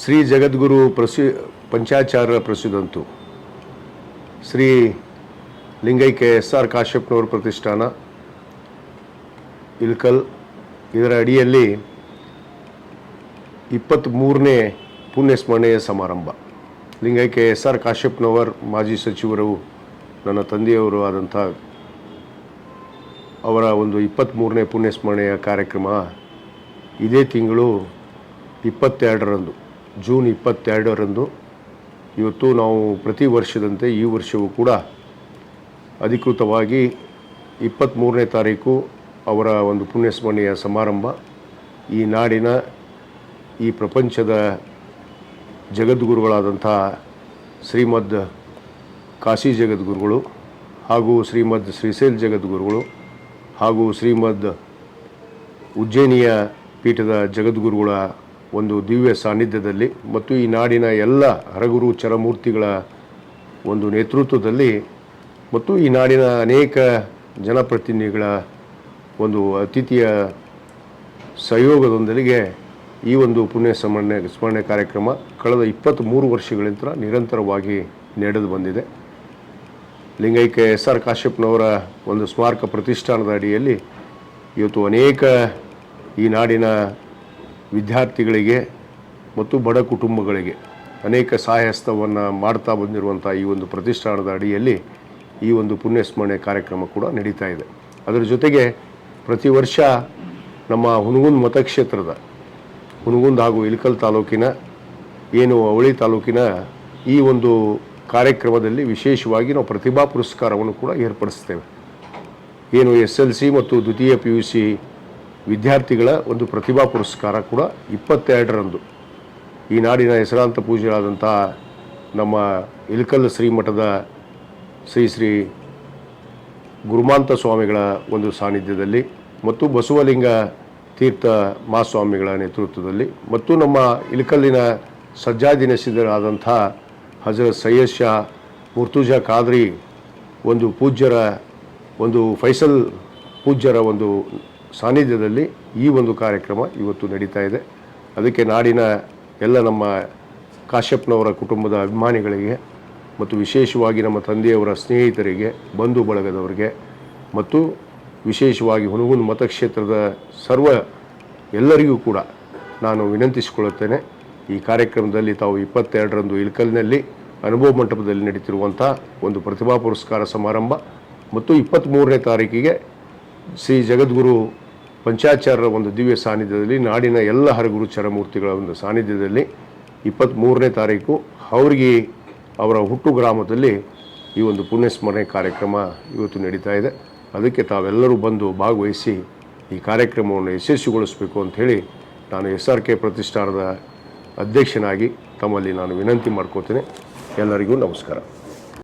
ಶ್ರೀ ಜಗದ್ಗುರು ಪಂಚಾಚಾರ್ಯ ಪ್ರಸಿದ್ಧಂತು ಶ್ರೀ ಲಿಂಗೈಕ್ಯ ಎಸ್.ಆರ್. ಕಾಶ್ಯಪ್ನವರ ಪ್ರತಿಷ್ಠಾನ ಇಳಕಲ್ ಇದರ ಅಡಿಯಲ್ಲಿ 23ನೇ ಪುಣ್ಯಸ್ಮರಣೆಯ ಸಮಾರಂಭ. ಲಿಂಗೈಕ್ಯ ಎಸ್.ಆರ್. ಕಾಶ್ಯಪ್ನವರ್ ಮಾಜಿ ಸಚಿವರು, ನನ್ನ ತಂದೆಯವರು ಆದಂಥ ಅವರ ಒಂದು 23ನೇ ಪುಣ್ಯಸ್ಮರಣೆಯ ಕಾರ್ಯಕ್ರಮ ಇದೇ ತಿಂಗಳು 22ರಂದು, ಜೂನ್ 22ರಂದು ಇವತ್ತು ನಾವು ಪ್ರತಿ ವರ್ಷದಂತೆ ಈ ವರ್ಷವೂ ಕೂಡ ಅಧಿಕೃತವಾಗಿ 23ನೇ ತಾರೀಕು ಅವರ ಒಂದು ಪುಣ್ಯಸ್ಮರಣೆಯ ಸಮಾರಂಭ ಈ ನಾಡಿನ, ಈ ಪ್ರಪಂಚದ ಜಗದ್ಗುರುಗಳಾದಂಥ ಶ್ರೀಮದ್ ಕಾಶಿ ಜಗದ್ಗುರುಗಳು ಹಾಗೂ ಶ್ರೀಮದ್ ಶ್ರೀಶೈಲ ಜಗದ್ಗುರುಗಳು ಹಾಗೂ ಶ್ರೀಮದ್ ಉಜ್ಜಯಿನಿಯ ಪೀಠದ ಜಗದ್ಗುರುಗಳ ಒಂದು ದಿವ್ಯ ಸಾನ್ನಿಧ್ಯದಲ್ಲಿ ಮತ್ತು ಈ ನಾಡಿನ ಎಲ್ಲ ಹರಗುರು ಚರಮೂರ್ತಿಗಳ ಒಂದು ನೇತೃತ್ವದಲ್ಲಿ ಮತ್ತು ಈ ನಾಡಿನ ಅನೇಕ ಜನಪ್ರತಿನಿಧಿಗಳ ಒಂದು ಅತಿಥಿಯ ಸಹಯೋಗದೊಂದಿಗೆ ಈ ಒಂದು ಸ್ಮರಣೆ ಕಾರ್ಯಕ್ರಮ ಕಳೆದ 23 ವರ್ಷಗಳಿಂದ ನಿರಂತರವಾಗಿ ನಡೆದು ಬಂದಿದೆ. ಲಿಂಗೈಕ್ಯ ಎಸ್.ಆರ್. ಕಾಶ್ಯಪ್ನವರ ಒಂದು ಸ್ಮಾರಕ ಪ್ರತಿಷ್ಠಾನದ ಅಡಿಯಲ್ಲಿ ಇವತ್ತು ಅನೇಕ ಈ ನಾಡಿನ ವಿದ್ಯಾರ್ಥಿಗಳಿಗೆ ಮತ್ತು ಬಡ ಕುಟುಂಬಗಳಿಗೆ ಅನೇಕ ಸಹಾಯಹಸ್ತವನ್ನು ಮಾಡ್ತಾ ಬಂದಿರುವಂಥ ಈ ಒಂದು ಪ್ರತಿಷ್ಠಾನದ ಅಡಿಯಲ್ಲಿ ಈ ಒಂದು ಪುಣ್ಯಸ್ಮರಣೆ ಕಾರ್ಯಕ್ರಮ ಕೂಡ ನಡೀತಾ ಇದೆ. ಅದರ ಜೊತೆಗೆ ಪ್ರತಿ ವರ್ಷ ನಮ್ಮ ಹುನಗುಂದ ಮತಕ್ಷೇತ್ರದ ಹುನಗುಂದ ಹಾಗೂ ಇಳಕಲ್ ತಾಲೂಕಿನ ಏನು ಅವಳಿ ತಾಲೂಕಿನ ಈ ಒಂದು ಕಾರ್ಯಕ್ರಮದಲ್ಲಿ ವಿಶೇಷವಾಗಿ ನಾವು ಪ್ರತಿಭಾ ಪುರಸ್ಕಾರವನ್ನು ಕೂಡ ಏರ್ಪಡಿಸ್ತೇವೆ. ಏನು SLC ಮತ್ತು ದ್ವಿತೀಯ PUC ವಿದ್ಯಾರ್ಥಿಗಳ ಒಂದು ಪ್ರತಿಭಾ ಪುರಸ್ಕಾರ ಕೂಡ 22ರಂದು ಈ ನಾಡಿನ ಹೆಸರಾಂತ ಪೂಜ್ಯರಾದಂಥ ನಮ್ಮ ಇಳಕಲ್ ಶ್ರೀಮಠದ ಶ್ರೀ ಗುರುಮಾಂತ ಸ್ವಾಮಿಗಳ ಒಂದು ಸಾನ್ನಿಧ್ಯದಲ್ಲಿ ಮತ್ತು ಬಸವಲಿಂಗ ತೀರ್ಥ ಮಹಾಸ್ವಾಮಿಗಳ ನೇತೃತ್ವದಲ್ಲಿ ಮತ್ತು ನಮ್ಮ ಇಳಕಲ್ಲಿನ ಸಜ್ಜಾದಿ ನಸೀದರಾದಂಥ ಹಜರತ್ ಸೈಯದ್ ಶಾ ಮುರ್ತುಜಾ ಖಾದ್ರಿ ಒಂದು ಪೂಜ್ಯರ ಒಂದು ಫೈಸಲ್ ಪೂಜ್ಯರ ಒಂದು ಸಾನ್ನಿಧ್ಯದಲ್ಲಿ ಈ ಒಂದು ಕಾರ್ಯಕ್ರಮ ಇವತ್ತು ನಡೀತಾ ಇದೆ. ಅದಕ್ಕೆ ನಾಡಿನ ಎಲ್ಲ ನಮ್ಮ ಕಾಶ್ಯಪ್ನವರ ಕುಟುಂಬದ ಅಭಿಮಾನಿಗಳಿಗೆ ಮತ್ತು ವಿಶೇಷವಾಗಿ ನಮ್ಮ ತಂದೆಯವರ ಸ್ನೇಹಿತರಿಗೆ, ಬಂಧು ಬಳಗದವರಿಗೆ ಮತ್ತು ವಿಶೇಷವಾಗಿ ಹುನಗುಂದ ಮತಕ್ಷೇತ್ರದ ಎಲ್ಲರಿಗೂ ಕೂಡ ನಾನು ವಿನಂತಿಸಿಕೊಳ್ಳುತ್ತೇನೆ. ಈ ಕಾರ್ಯಕ್ರಮದಲ್ಲಿ ತಾವು 22ರಂದು ಇಳಕಲ್ನಲ್ಲಿ ಅನುಭವ ಮಂಟಪದಲ್ಲಿ ನಡೀತಿರುವಂಥ ಒಂದು ಪ್ರತಿಭಾ ಪುರಸ್ಕಾರ ಸಮಾರಂಭ ಮತ್ತು 23ನೇ ತಾರೀಕಿಗೆ ಶ್ರೀ ಜಗದ್ಗುರು ಪಂಚಾಚಾರ್ಯರ ಒಂದು ದಿವ್ಯ ಸಾನ್ನಿಧ್ಯದಲ್ಲಿ ನಾಡಿನ ಎಲ್ಲ ಹರಗುರು ಚರಮೂರ್ತಿಗಳ ಒಂದು ಸಾನ್ನಿಧ್ಯದಲ್ಲಿ 23ನೇ ತಾರೀಕು ಅವ್ರಿಗೆ ಅವರ ಹುಟ್ಟು ಗ್ರಾಮದಲ್ಲಿ ಈ ಒಂದು ಪುಣ್ಯಸ್ಮರಣೆ ಕಾರ್ಯಕ್ರಮ ಇವತ್ತು ನಡೀತಾ ಇದೆ. ಅದಕ್ಕೆ ತಾವೆಲ್ಲರೂ ಬಂದು ಭಾಗವಹಿಸಿ ಈ ಕಾರ್ಯಕ್ರಮವನ್ನು ಯಶಸ್ವಿಗೊಳಿಸಬೇಕು ಅಂಥೇಳಿ ನಾನು SRK ಪ್ರತಿಷ್ಠಾನದ ಅಧ್ಯಕ್ಷನಾಗಿ ತಮ್ಮಲ್ಲಿ ನಾನು ವಿನಂತಿ ಮಾಡ್ಕೋತೇನೆ. ಎಲ್ಲರಿಗೂ ನಮಸ್ಕಾರ.